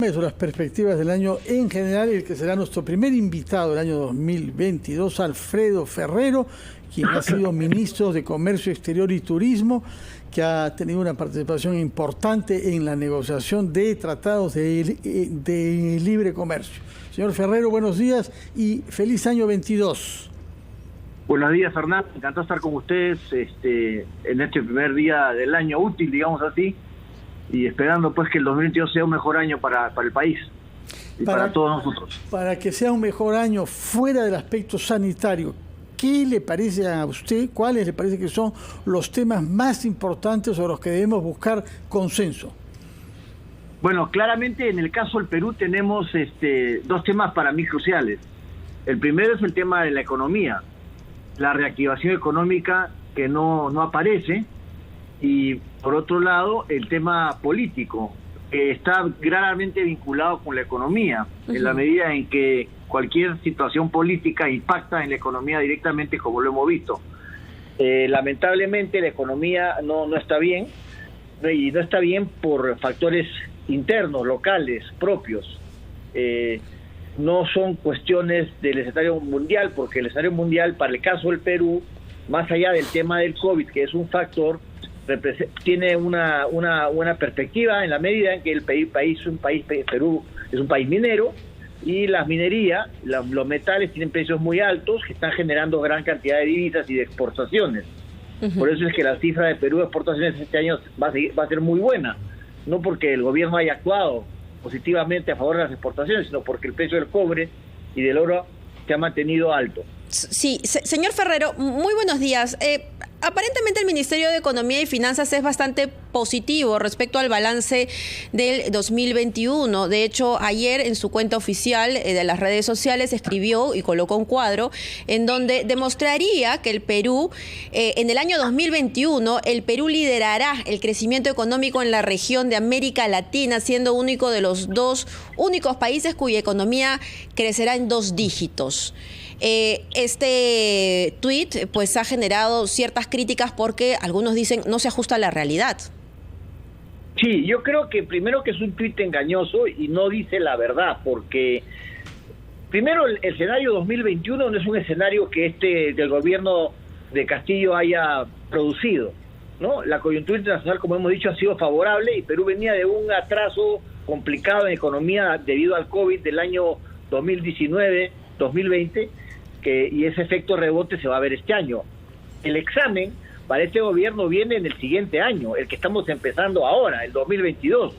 Sobre las perspectivas del año en general, el que será nuestro primer invitado del año 2022, Alfredo Ferrero, quien ha sido ministro de Comercio Exterior y Turismo, que ha tenido una participación importante en la negociación de tratados de libre comercio. Señor Ferrero, buenos días y feliz año 22. Buenos días, Fernando. Encantado estar con ustedes en este primer día del año útil, digamos así, y esperando pues que el 2022 sea un mejor año para el país y para todos nosotros. Para que sea un mejor año fuera del aspecto sanitario, ¿qué le parece a usted? ¿Cuáles le parece que son los temas más importantes sobre los que debemos buscar consenso? Bueno, claramente en el caso del Perú tenemos dos temas para mí cruciales. El primero es el tema de la economía, la reactivación económica que no aparece, y por otro lado el tema político, que está gravemente vinculado con la economía, en la medida en que cualquier situación política impacta en la economía directamente, como lo hemos visto. Lamentablemente la economía no está bien, y no está bien por factores internos, locales, propios. No son cuestiones del escenario mundial, porque el escenario mundial, para el caso del Perú, más allá del tema del COVID, que es un factor, tiene una perspectiva en la medida en que Perú es un país minero, y las minerías, los metales tienen precios muy altos que están generando gran cantidad de divisas y de exportaciones. Por eso es que la cifra de Perú de exportaciones este año va a ser muy buena, no porque el gobierno haya actuado positivamente a favor de las exportaciones, sino porque el precio del cobre y del oro se ha mantenido alto. Sí, señor Ferrero, muy buenos días. Aparentemente el Ministerio de Economía y Finanzas es bastante positivo respecto al balance del 2021. De hecho, ayer en su cuenta oficial de las redes sociales escribió y colocó un cuadro en donde demostraría que el Perú, en el año 2021, el Perú liderará el crecimiento económico en la región de América Latina, siendo único de los dos únicos países cuya economía crecerá en 2 dígitos. Este tuit pues ha generado ciertas críticas porque algunos dicen no se ajusta a la realidad. Sí, yo creo que primero que es un tuit engañoso y no dice la verdad, porque primero el escenario 2021 no es un escenario que del gobierno de Castillo haya producido, ¿no? La coyuntura internacional, como hemos dicho, ha sido favorable y Perú venía de un atraso complicado en economía debido al COVID del año 2019-2020, y ese efecto rebote se va a ver este año. El examen para este gobierno viene en el siguiente año, el que estamos empezando ahora, el 2022,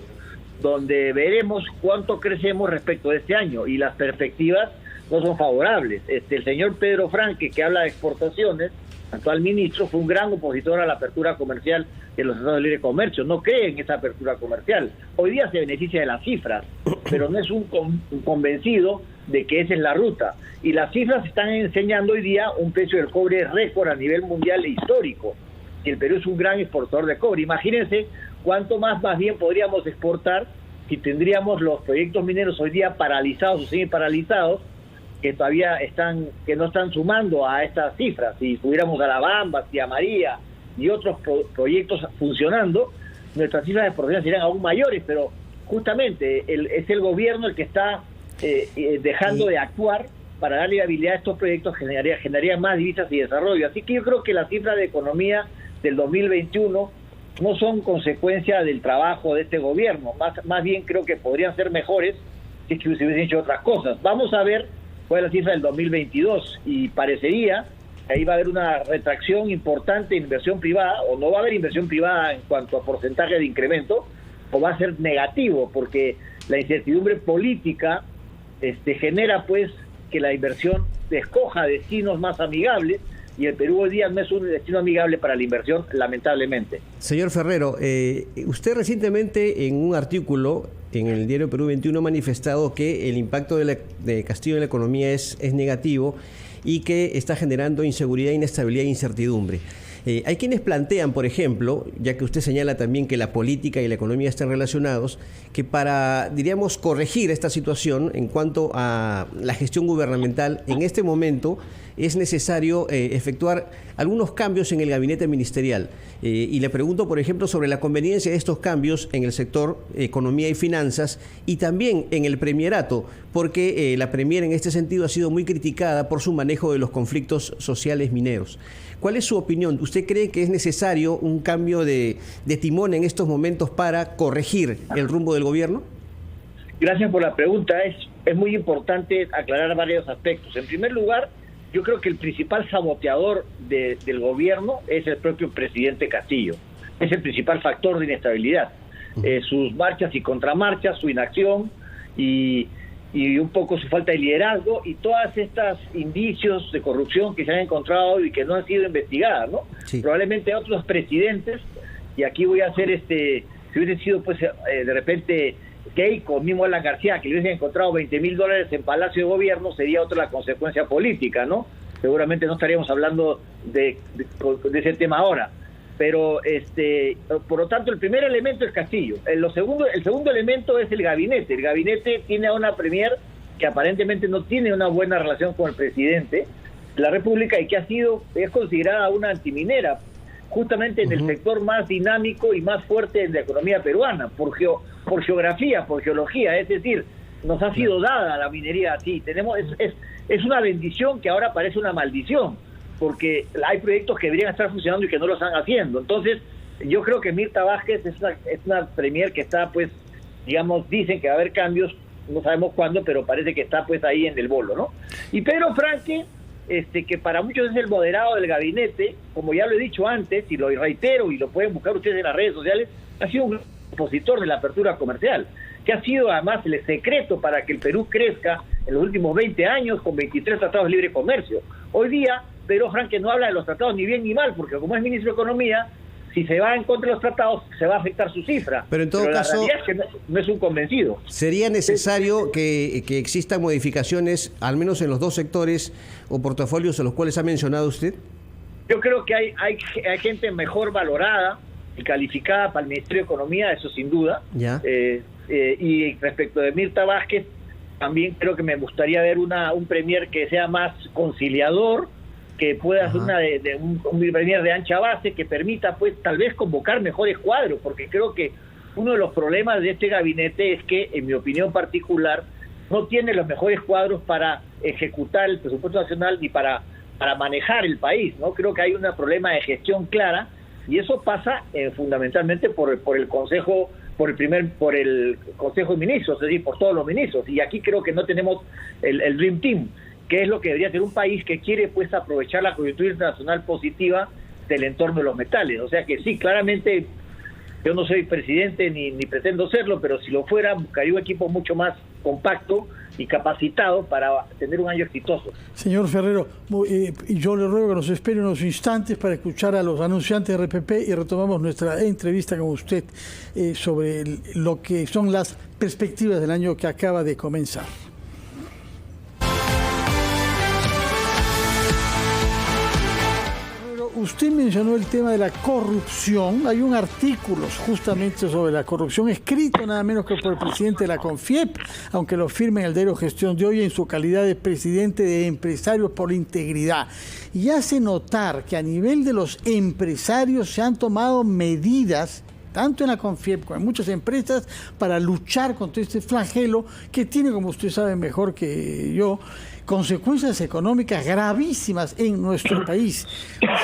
donde veremos cuánto crecemos respecto de este año, y las perspectivas no son favorables. El señor Pedro Franque, que habla de exportaciones, actual ministro, fue un gran opositor a la apertura comercial de los tratados de libre comercio, no cree en esa apertura comercial. Hoy día se beneficia de las cifras, pero no es un convencido de que esa es la ruta. Y las cifras están enseñando hoy día un precio del cobre récord a nivel mundial e histórico. Y el Perú es un gran exportador de cobre. Imagínense cuánto más bien podríamos exportar si tendríamos los proyectos mineros hoy día paralizados o semi-paralizados, que todavía que no están sumando a estas cifras. Si tuviéramos a La Bamba, Tía María y otros proyectos funcionando, nuestras cifras de exportación serían aún mayores, pero justamente es el gobierno el que está dejando de actuar para darle viabilidad a estos proyectos, generaría más divisas y desarrollo. Así que yo creo que las cifras de economía del 2021 no son consecuencia del trabajo de este gobierno, más bien creo que podrían ser mejores si se hubiesen hecho otras cosas. Vamos a ver cuál es la cifra del 2022, y parecería que ahí va a haber una retracción importante de inversión privada, o no va a haber inversión privada en cuanto a porcentaje de incremento, o va a ser negativo, porque la incertidumbre política genera pues que la inversión escoja destinos más amigables, y el Perú hoy día no es un destino amigable para la inversión, lamentablemente. Señor Ferrero, usted recientemente en un artículo en el diario Perú 21 ha manifestado que el impacto de Castillo en la economía es negativo y que está generando inseguridad, inestabilidad e incertidumbre. Hay quienes plantean, por ejemplo, ya que usted señala también que la política y la economía están relacionados, que para, diríamos, corregir esta situación en cuanto a la gestión gubernamental, en este momento es necesario efectuar algunos cambios en el gabinete ministerial. Y le pregunto, por ejemplo, sobre la conveniencia de estos cambios en el sector economía y finanzas y también en el premierato, porque la premier en este sentido ha sido muy criticada por su manejo de los conflictos sociales mineros. ¿Cuál es su opinión? ¿Usted cree que es necesario un cambio de timón en estos momentos para corregir el rumbo del gobierno? Gracias por la pregunta. Es muy importante aclarar varios aspectos. En primer lugar, yo creo que el principal saboteador del gobierno es el propio presidente Castillo. Es el principal factor de inestabilidad. Sus marchas y contramarchas, su inacción y un poco su falta de liderazgo y todas estas indicios de corrupción que se han encontrado y que no han sido investigadas, ¿no? Sí. Probablemente otros presidentes, y aquí voy a hacer si hubiese sido pues de repente Keiko, mismo Alan García, que le hubiesen encontrado $20,000 en Palacio de Gobierno, sería otra la consecuencia política, ¿no? Seguramente no estaríamos hablando de ese tema ahora. Pero, por lo tanto, el primer elemento es Castillo. El segundo elemento es el gabinete. El gabinete tiene a una premier que aparentemente no tiene una buena relación con el presidente de la República y que es considerada una antiminera, justamente en el sector más dinámico y más fuerte de la economía peruana, por geografía, por geología. Es decir, nos ha sido dada la minería así. Es una bendición que ahora parece una maldición, porque hay proyectos que deberían estar funcionando y que no lo están haciendo. Entonces, yo creo que Mirta Vázquez es una premier que está, pues, digamos, dicen que va a haber cambios, no sabemos cuándo, pero parece que está, pues, ahí en el bolo, ¿no? Y Pedro Franque, que para muchos es el moderado del gabinete, como ya lo he dicho antes, y lo reitero, y lo pueden buscar ustedes en las redes sociales, ha sido un opositor de la apertura comercial, que ha sido además el secreto para que el Perú crezca en los últimos 20 años con 23 tratados de libre comercio. Hoy día, Pedro Franque no habla de los tratados ni bien ni mal, porque como es ministro de Economía, si se va en contra de los tratados, se va a afectar su cifra. Pero en todo caso, la realidad es que no es un convencido. ¿Sería necesario que existan modificaciones, al menos en los dos sectores o portafolios a los cuales ha mencionado usted? Yo creo que hay gente mejor valorada y calificada para el Ministerio de Economía, eso sin duda. Ya. Y respecto de Mirta Vázquez, también creo que me gustaría ver un premier que sea más conciliador, que pueda hacer un premier de ancha base, que permita, pues, tal vez convocar mejores cuadros, porque creo que uno de los problemas de este gabinete es que, en mi opinión particular, no tiene los mejores cuadros para ejecutar el presupuesto nacional ni para manejar el país, ¿no? Creo que hay un problema de gestión clara, y eso pasa fundamentalmente por el Consejo, por el Consejo de Ministros, es decir, por todos los ministros, y aquí creo que no tenemos el Dream Team, que es lo que debería ser un país que quiere, pues, aprovechar la coyuntura internacional positiva del entorno de los metales. O sea que sí, claramente yo no soy presidente ni pretendo serlo, pero si lo fuera, buscaría un equipo mucho más compacto y capacitado para tener un año exitoso. Señor Ferrero, yo le ruego que nos espere unos instantes para escuchar a los anunciantes de RPP y retomamos nuestra entrevista con usted sobre lo que son las perspectivas del año que acaba de comenzar. Usted mencionó el tema de la corrupción. Hay un artículo justamente sobre la corrupción escrito nada menos que por el presidente de la CONFIEP, aunque lo firme en el diario Gestión de Hoy en su calidad de presidente de Empresarios por la Integridad. Y hace notar que a nivel de los empresarios se han tomado medidas, tanto en la CONFIEP como en muchas empresas, para luchar contra este flagelo que tiene, como usted sabe mejor que yo, consecuencias económicas gravísimas en nuestro país.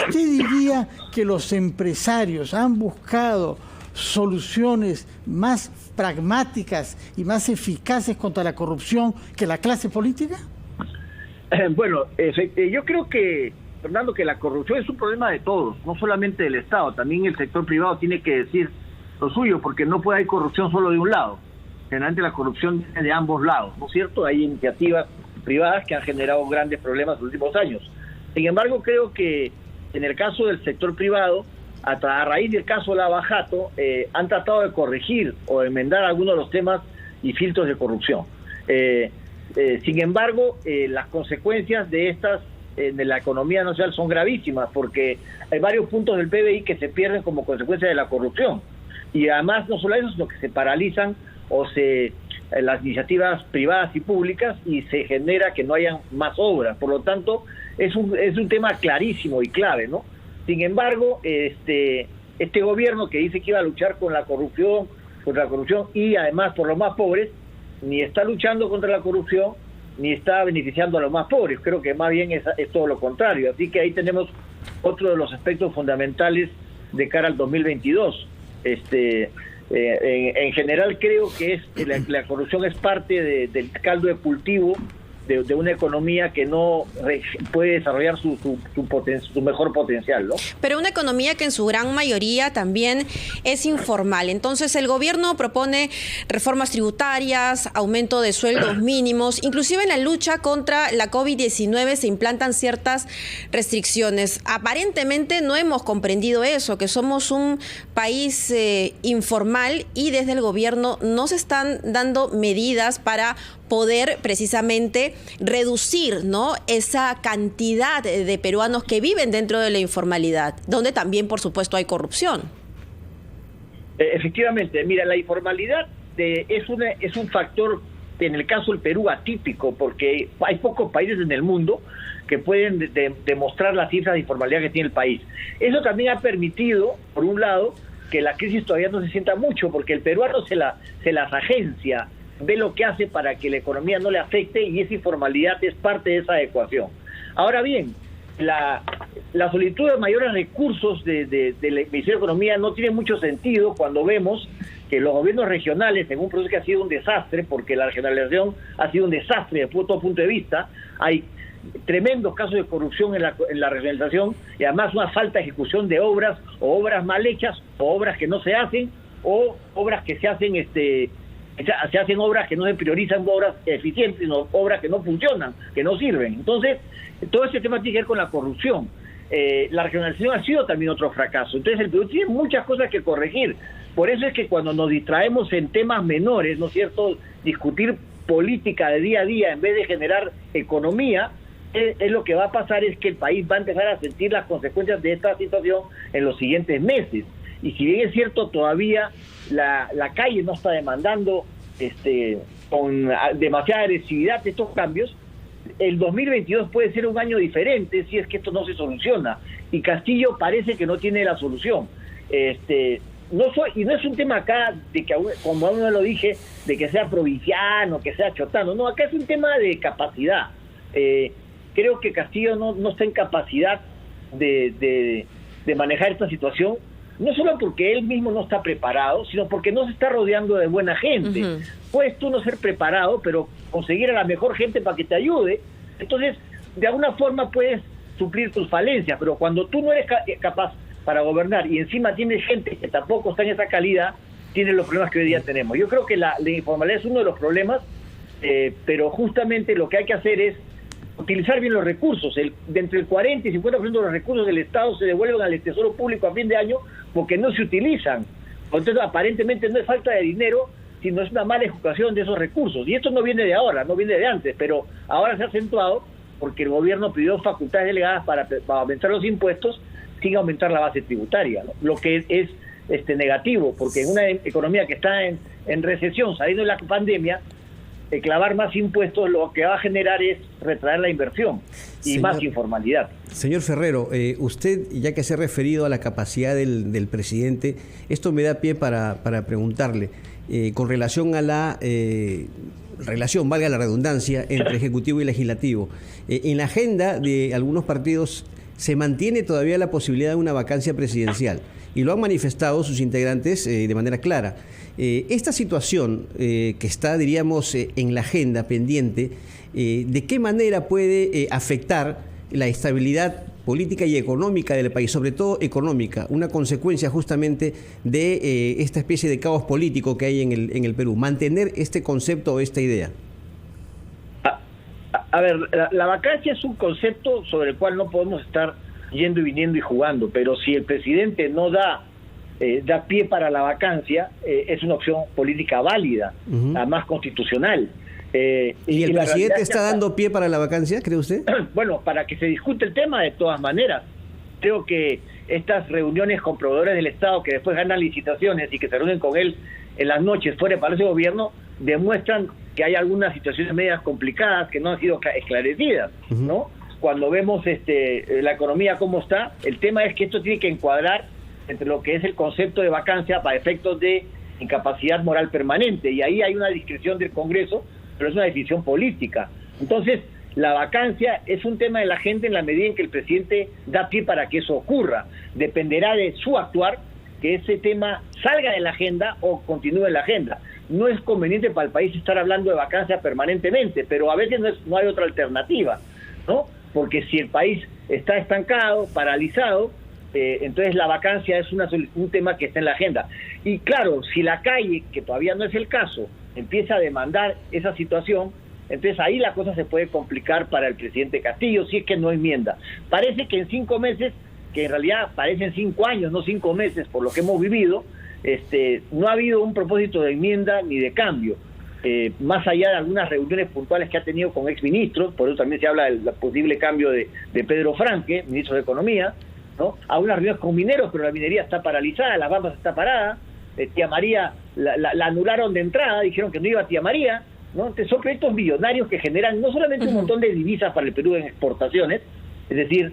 ¿Usted diría que los empresarios han buscado soluciones más pragmáticas y más eficaces contra la corrupción que la clase política? Bueno, yo creo que, Fernando, que la corrupción es un problema de todos, no solamente del Estado, también el sector privado tiene que decir lo suyo, porque no puede haber corrupción solo de un lado. Generalmente la corrupción viene de ambos lados, ¿no es cierto? Hay iniciativas privadas que han generado grandes problemas en los últimos años. Sin embargo, creo que en el caso del sector privado, a raíz del caso Lava Jato, han tratado de corregir o enmendar algunos de los temas y filtros de corrupción. Sin embargo, las consecuencias de estas en la economía nacional son gravísimas, porque hay varios puntos del PBI que se pierden como consecuencia de la corrupción. Y además no solo eso, sino que se paralizan las iniciativas privadas y públicas, y se genera que no hayan más obras. Por lo tanto, es un tema clarísimo y clave, ¿no? Sin embargo, este gobierno que dice que iba a luchar contra la corrupción y además por los más pobres, ni está luchando contra la corrupción, ni está beneficiando a los más pobres. Creo que más bien es todo lo contrario. Así que ahí tenemos otro de los aspectos fundamentales de cara al 2022. En general creo que la corrupción es parte del caldo de cultivo de una economía que no puede desarrollar su mejor potencial, ¿no? Pero una economía que en su gran mayoría también es informal. Entonces el gobierno propone reformas tributarias, aumento de sueldos mínimos, inclusive en la lucha contra la COVID-19 se implantan ciertas restricciones. Aparentemente no hemos comprendido eso, que somos un país informal, y desde el gobierno no se están dando medidas para poder precisamente reducir, ¿no?, esa cantidad de peruanos que viven dentro de la informalidad, donde también, por supuesto, hay corrupción. Efectivamente, mira, la informalidad es un factor, en el caso del Perú, atípico, porque hay pocos países en el mundo que pueden demostrar las cifras de informalidad que tiene el país. Eso también ha permitido, por un lado, que la crisis todavía no se sienta mucho, porque el peruano se las agencia, ve lo que hace para que la economía no le afecte, y esa informalidad es parte de esa ecuación. Ahora bien, la solicitud de mayores recursos del Ministerio de Economía no tiene mucho sentido cuando vemos que los gobiernos regionales, en un proceso que ha sido un desastre, porque la regionalización ha sido un desastre desde todo punto de vista, hay tremendos casos de corrupción en la regionalización, y además una falta de ejecución de obras, o obras mal hechas, o obras que no se hacen, o obras que se hacen se hacen obras que no se priorizan, obras eficientes, sino obras que no funcionan, que no sirven. Entonces, todo este tema tiene que ver con la corrupción. La regionalización ha sido también otro fracaso. Entonces, el Perú tiene muchas cosas que corregir. Por eso es que cuando nos distraemos en temas menores, ¿no es cierto?, discutir política de día a día en vez de generar economía, es lo que va a pasar, es que el país va a empezar a sentir las consecuencias de esta situación en los siguientes meses. Y si bien es cierto, todavía la calle no está demandando con demasiada agresividad estos cambios, el 2022 puede ser un año diferente si es que esto no se soluciona. Y Castillo parece que no tiene la solución. Y no es un tema acá de que, como aún no lo dije, de que sea provinciano, que sea chotano. No, acá es un tema de capacidad. Creo que Castillo no está en capacidad de manejar esta situación, no solo porque él mismo no está preparado, sino porque no se está rodeando de buena gente. Uh-huh. Puedes tú no ser preparado, pero conseguir a la mejor gente para que te ayude. Entonces, de alguna forma puedes suplir tus falencias, pero cuando tú no eres capaz para gobernar y encima tienes gente que tampoco está en esa calidad, tienes los problemas que hoy día tenemos. Yo creo que la informalidad es uno de los problemas, pero justamente lo que hay que hacer es utilizar bien los recursos. De entre el 40 y 50% de los recursos del Estado se devuelven al Tesoro Público a fin de año porque no se utilizan. Entonces, aparentemente no es falta de dinero, sino es una mala ejecución de esos recursos. Y esto no viene de ahora, no viene de antes, pero ahora se ha acentuado porque el gobierno pidió facultades delegadas para aumentar los impuestos sin aumentar la base tributaria, ¿no? Lo que es negativo, porque en una economía que está en recesión, saliendo de la pandemia, clavar más impuestos lo que va a generar es retraer la inversión y más informalidad. Señor Ferrero, usted, ya que se ha referido a la capacidad del presidente, esto me da pie para preguntarle, con relación a la relación, valga la redundancia, entre Ejecutivo y Legislativo. En la agenda de algunos partidos se mantiene todavía la posibilidad de una vacancia presidencial, y lo han manifestado sus integrantes de manera clara. Esta situación que está, diríamos, en la agenda pendiente, ¿de qué manera puede afectar la estabilidad política y económica del país, sobre todo económica, una consecuencia justamente de esta especie de caos político que hay en el Perú? Mantener este concepto o esta idea. A ver, la vacancia es un concepto sobre el cual no podemos estar yendo y viniendo y jugando, pero si el presidente no da da pie para la vacancia, es una opción política válida, además constitucional. ¿Y el presidente está dando pie para la vacancia, cree usted? Bueno, para que se discute el tema de todas maneras. Creo que estas reuniones con proveedores del Estado que después ganan licitaciones y que se reúnen con él en las noches fuera del Palacio de Gobierno demuestran que hay algunas situaciones medias complicadas que no han sido esclarecidas, ¿no? Cuando vemos la economía cómo está, el tema es que esto tiene que encuadrar entre lo que es el concepto de vacancia para efectos de incapacidad moral permanente, y ahí hay una discreción del Congreso, pero es una decisión política. Entonces, la vacancia es un tema de la gente en la medida en que el presidente da pie para que eso ocurra. Dependerá de su actuar que ese tema salga de la agenda o continúe en la agenda. No es conveniente para el país estar hablando de vacancia permanentemente, pero a veces no hay otra alternativa, ¿no? Porque si el país está estancado, paralizado, entonces la vacancia es un tema que está en la agenda. Y claro, si la calle, que todavía no es el caso, empieza a demandar esa situación, entonces ahí la cosa se puede complicar para el presidente Castillo si es que no enmienda. Parece que en 5 meses, que en realidad parecen 5 años, no 5 meses, por lo que hemos vivido, no ha habido un propósito de enmienda ni de cambio. Más allá de algunas reuniones puntuales que ha tenido con exministros, por eso también se habla del posible cambio de Pedro Franque, ministro de Economía, ¿no? A unas reuniones con mineros, pero la minería está paralizada, las Bambas está parada, Tía María la anularon de entrada, dijeron que no iba a Tía María, ¿no? Entonces son proyectos millonarios que generan no solamente un montón de divisas para el Perú en exportaciones, es decir,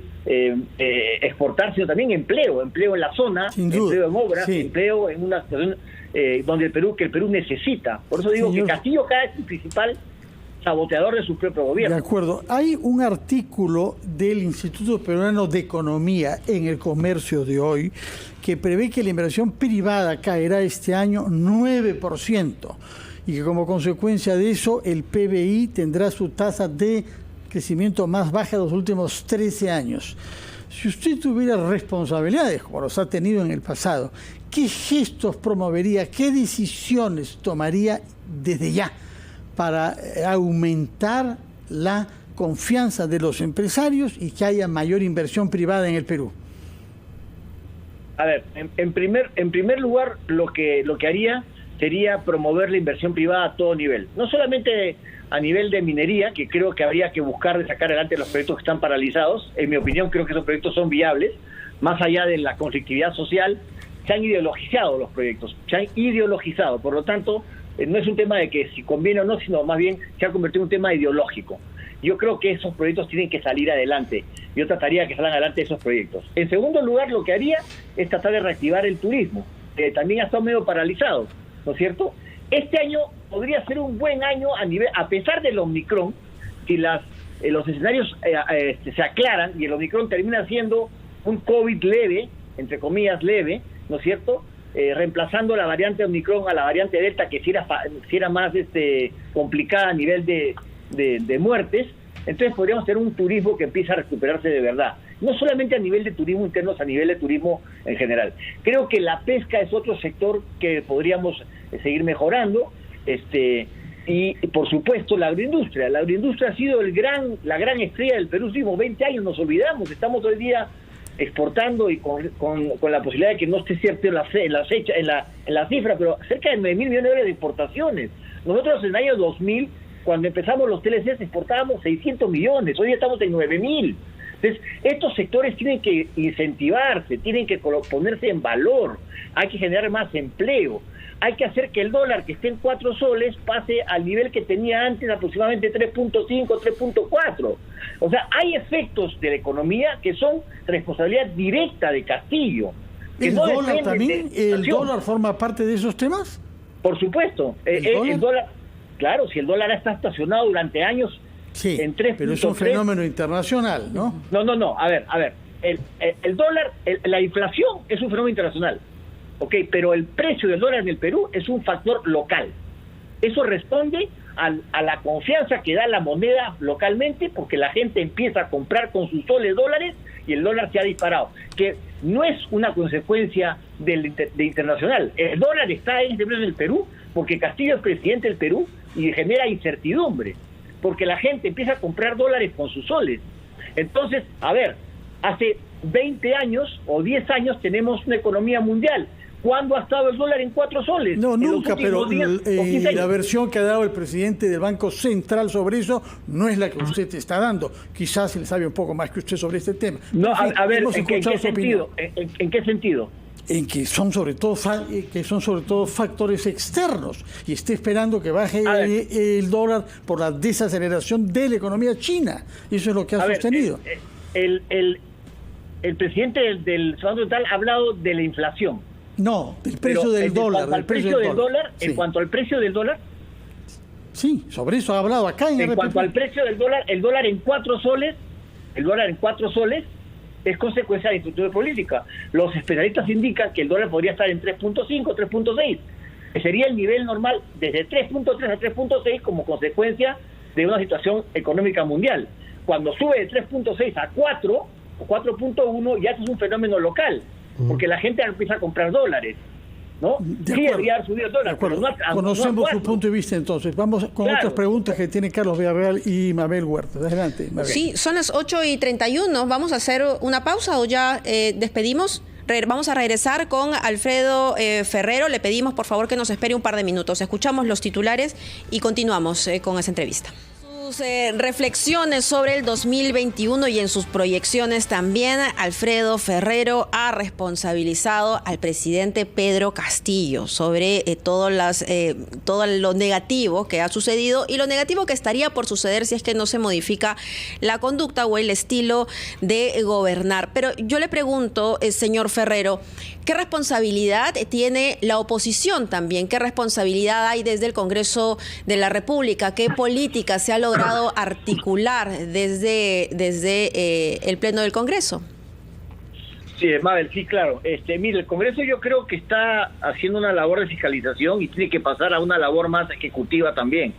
exportar, sino también empleo en la zona, empleo en obras, empleo en una situación donde el Perú necesita. Por eso digo que Castillo cada vez es el principal saboteador de su propio gobierno. De acuerdo. Hay un artículo del Instituto Peruano de Economía en El Comercio de hoy que prevé que la inversión privada caerá este año 9% y que como consecuencia de eso el PBI tendrá su tasa de crecimiento más baja de los últimos 13 años. Si usted tuviera responsabilidades, como los ha tenido en el pasado, ¿qué gestos promovería, qué decisiones tomaría desde ya para aumentar la confianza de los empresarios y que haya mayor inversión privada en el Perú? A ver, en primer lugar, lo que haría sería promover la inversión privada a todo nivel. No solamente a nivel de minería, que creo que habría que buscar de sacar adelante los proyectos que están paralizados. En mi opinión, creo que esos proyectos son viables. Más allá de la conflictividad social, se han ideologizado los proyectos, Por lo tanto, no es un tema de que si conviene o no, sino más bien se ha convertido en un tema ideológico. Yo creo que esos proyectos tienen que salir adelante. Yo trataría de que salgan adelante esos proyectos. En segundo lugar, lo que haría es tratar de reactivar el turismo, que también ha estado medio paralizado, ¿no es cierto? Este año podría ser un buen año a pesar del Omicron, si los escenarios se aclaran y el Omicron termina siendo un COVID leve, entre comillas leve, ¿no es cierto?, reemplazando la variante Omicron a la variante Delta, que si era más complicada a nivel de muertes. Entonces podríamos tener un turismo que empieza a recuperarse de verdad, no solamente a nivel de turismo interno, sino a nivel de turismo en general. Creo que la pesca es otro sector que podríamos seguir mejorando, y por supuesto la agroindustria. La agroindustria ha sido la gran estrella del Perú. Últimos 20 años nos olvidamos, estamos hoy día exportando y con la posibilidad de que no esté cierto en la cifra, pero cerca de 9.000 millones de dólares de exportaciones. Nosotros en el año 2000, cuando empezamos los TLCs, exportábamos 600 millones, hoy día estamos en 9.000. Entonces, estos sectores tienen que incentivarse, tienen que ponerse en valor, hay que generar más empleo, hay que hacer que el dólar que esté en 4 soles pase al nivel que tenía antes, aproximadamente 3.5, 3.4. O sea, hay efectos de la economía que son responsabilidad directa de Castillo. ¿El dólar también? ¿El dólar forma parte de esos temas? Por supuesto. ¿El dólar? Claro, si el dólar está estacionado durante años en 3.3... pero es un fenómeno internacional, ¿no? No. A ver. El dólar, la inflación es un fenómeno internacional. Ok, pero el precio del dólar en el Perú es un factor local. Eso responde a la confianza que da la moneda localmente, porque la gente empieza a comprar con sus soles dólares y el dólar se ha disparado, que no es una consecuencia de internacional. El dólar está en el Perú porque Castillo es presidente del Perú y genera incertidumbre, porque la gente empieza a comprar dólares con sus soles. Entonces, a ver, hace 20 años o 10 años tenemos una economía mundial ¿Cuándo ha estado el dólar en 4 soles? No, En los nunca, pero últimos 10 o 15 años. la versión que ha dado el presidente del Banco Central sobre eso no es la que usted te está dando. Quizás él sabe un poco más que usted sobre este tema. No, En fin, a ver, hemos ¿en qué escuchado su opinión. sentido? ¿En qué sentido? En que son sobre todo factores externos y está esperando que baje el dólar por la desaceleración de la economía china. Y eso es lo que ha sostenido. El presidente del Banco Central ha hablado de la inflación. No, del precio del dólar. En cuanto al precio del dólar, sí, sobre eso ha hablado acá en cuanto al precio del dólar, el dólar en 4 soles es consecuencia de la estructura política. Los especialistas indican que el dólar podría estar en 3.5, 3.6, que sería el nivel normal desde 3.3 a 3.6 como consecuencia de una situación económica mundial. Cuando sube de 3.6 a 4 o 4.1 ya es un fenómeno local, porque la gente empieza a comprar dólares, ¿no? Sí, debería subir el dólar, pero conocemos su punto de vista entonces. Vamos con otras preguntas que tiene Carlos Villarreal y Mabel Huerta. Adelante, Mabel. Sí, son las 8:31. ¿Vamos a hacer una pausa o ya despedimos? Vamos a regresar con Alfredo Ferrero. Le pedimos, por favor, que nos espere un par de minutos. Escuchamos los titulares y continuamos con esa entrevista. Reflexiones sobre el 2021 y en sus proyecciones también, Alfredo Ferrero ha responsabilizado al presidente Pedro Castillo sobre todo lo negativo que ha sucedido y lo negativo que estaría por suceder si es que no se modifica la conducta o el estilo de gobernar. Pero yo le pregunto, señor Ferrero, ¿qué responsabilidad tiene la oposición también? ¿Qué responsabilidad hay desde el Congreso de la República? ¿Qué política se ha logrado articular desde el Pleno del Congreso? Sí, Mabel, sí, claro. Mire, el Congreso yo creo que está haciendo una labor de fiscalización y tiene que pasar a una labor más ejecutiva también.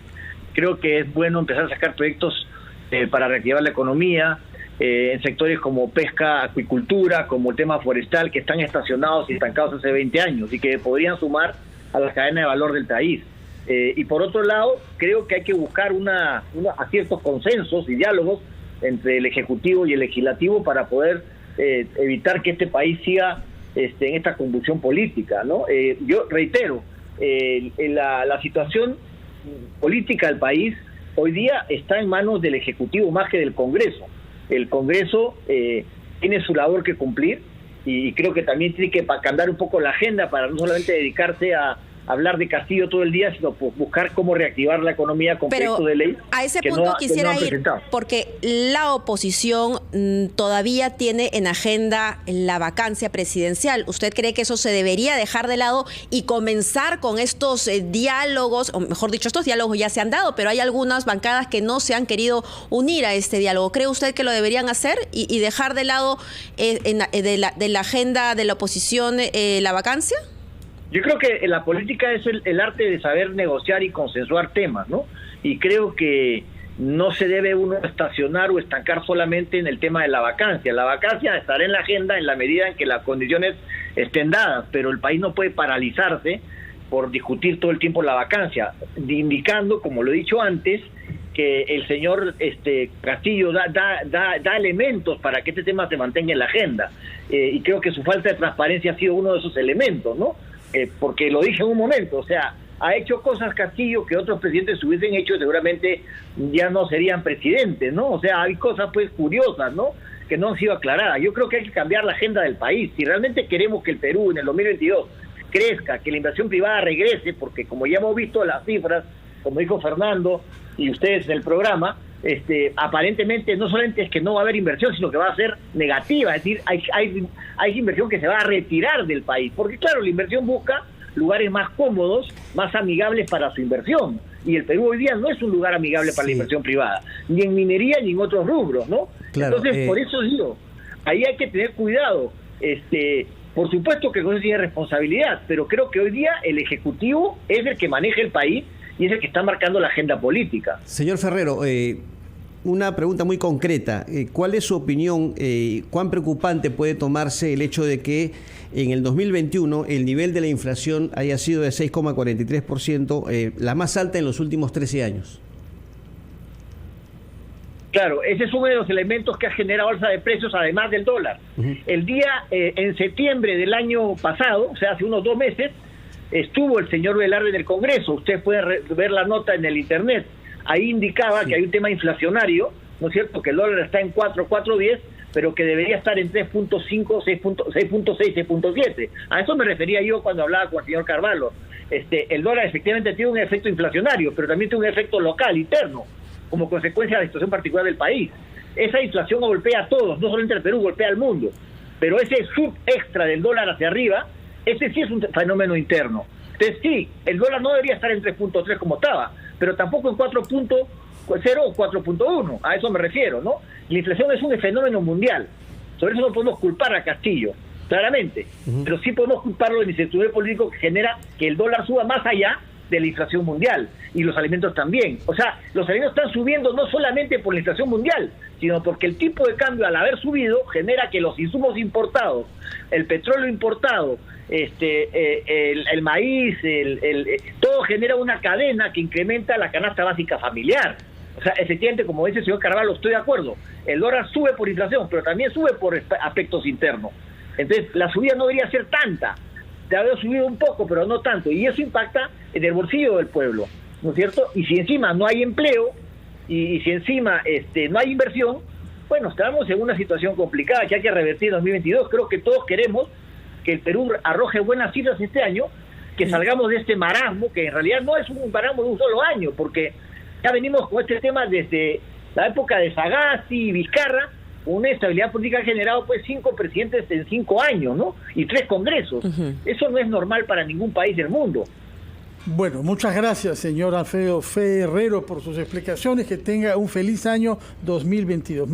Creo que es bueno empezar a sacar proyectos para reactivar la economía, en sectores como pesca, acuicultura, como el tema forestal, que están estacionados y estancados hace 20 años y que podrían sumar a la cadena de valor del país. Y por otro lado, creo que hay que buscar ciertos consensos y diálogos entre el Ejecutivo y el Legislativo para poder evitar que este país siga en esta convulsión política, ¿no? Yo reitero, la situación política del país hoy día está en manos del Ejecutivo más que del Congreso. El Congreso tiene su labor que cumplir y creo que también tiene que cambiar un poco la agenda para no solamente dedicarse a hablar de Castillo todo el día, sino buscar cómo reactivar la economía con proyectos de ley. A ese punto quisiera ir, porque la oposición todavía tiene en agenda la vacancia presidencial. ¿Usted cree que eso se debería dejar de lado y comenzar con estos diálogos, o mejor dicho, estos diálogos ya se han dado, pero hay algunas bancadas que no se han querido unir a este diálogo? ¿Cree usted que lo deberían hacer y dejar de lado de la agenda de la oposición la vacancia? Yo creo que la política es el arte de saber negociar y consensuar temas, ¿no? Y creo que no se debe uno estacionar o estancar solamente en el tema de la vacancia. La vacancia estará en la agenda en la medida en que las condiciones estén dadas, pero el país no puede paralizarse por discutir todo el tiempo la vacancia, indicando, como lo he dicho antes, que el señor Castillo da elementos para que este tema se mantenga en la agenda. Y creo que su falta de transparencia ha sido uno de esos elementos, ¿no? Porque lo dije en un momento, o sea, ha hecho cosas Castillo que otros presidentes hubiesen hecho, seguramente ya no serían presidentes, ¿no? O sea, hay cosas pues curiosas, ¿no?, que no han sido aclaradas. Yo creo que hay que cambiar la agenda del país. Si realmente queremos que el Perú en el 2022 crezca, que la inversión privada regrese, porque como ya hemos visto las cifras, como dijo Fernando y ustedes en el programa, aparentemente no solamente es que no va a haber inversión, sino que va a ser negativa, es decir, hay inversión que se va a retirar del país, porque claro, la inversión busca lugares más cómodos, más amigables para su inversión, y el Perú hoy día no es un lugar amigable para la inversión privada, ni en minería ni en otros rubros, ¿no? Claro, entonces, por eso digo, ahí hay que tener cuidado. Por supuesto que el Congreso tiene responsabilidad, pero creo que hoy día el Ejecutivo es el que maneja el país y es el que está marcando la agenda política. Señor Ferrero, una pregunta muy concreta. ¿Cuál es su opinión? ¿Cuán preocupante puede tomarse el hecho de que en el 2021 el nivel de la inflación haya sido de 6,43%, la más alta en los últimos 13 años? Claro, ese es uno de los elementos que ha generado alza de precios, además del dólar. El día, en septiembre del año pasado, o sea, hace unos 2 meses, estuvo el señor Velarde en el Congreso. Usted puede ver la nota en el Internet. Ahí indicaba que hay un tema inflacionario, ¿no es cierto?, que el dólar está en 4.10, pero que debería estar en 3.5, 6.6, 6.7. A eso me refería yo cuando hablaba con el señor Carvalho. El dólar efectivamente tiene un efecto inflacionario, pero también tiene un efecto local, interno, como consecuencia de la situación particular del país. Esa inflación golpea a todos, no solamente al Perú, golpea al mundo. Pero ese sub extra del dólar hacia arriba, ese sí es un fenómeno interno. Entonces sí, el dólar no debería estar en 3.3 como estaba, pero tampoco en 4.0 o 4.1, a eso me refiero, ¿no? La inflación es un fenómeno mundial, sobre eso no podemos culpar a Castillo, claramente, pero sí podemos culparlo del incertidumbre político que genera que el dólar suba más allá de la inflación mundial, y los alimentos también. O sea, los alimentos están subiendo no solamente por la inflación mundial, sino porque el tipo de cambio, al haber subido, genera que los insumos importados, el petróleo importado, el maíz, todo genera una cadena que incrementa la canasta básica familiar. O sea, efectivamente, como dice el señor Carvalho, estoy de acuerdo, el dólar sube por inflación, pero también sube por aspectos internos. Entonces, la subida no debería ser tanta, de haber subido un poco, pero no tanto, y eso impacta en el bolsillo del pueblo, ¿no es cierto? Y si encima no hay empleo, y si encima no hay inversión, bueno, estamos en una situación complicada que hay que revertir en 2022. Creo que todos queremos que el Perú arroje buenas cifras este año, que salgamos de este marasmo, que en realidad no es un marasmo de un solo año, porque ya venimos con este tema desde la época de Sagasti y Vizcarra, una estabilidad política ha generado pues 5 presidentes en 5 años, ¿no? Y 3 congresos. Eso no es normal para ningún país del mundo. Bueno, muchas gracias, señor Alfredo Ferrero, por sus explicaciones. Que tenga un feliz año 2022.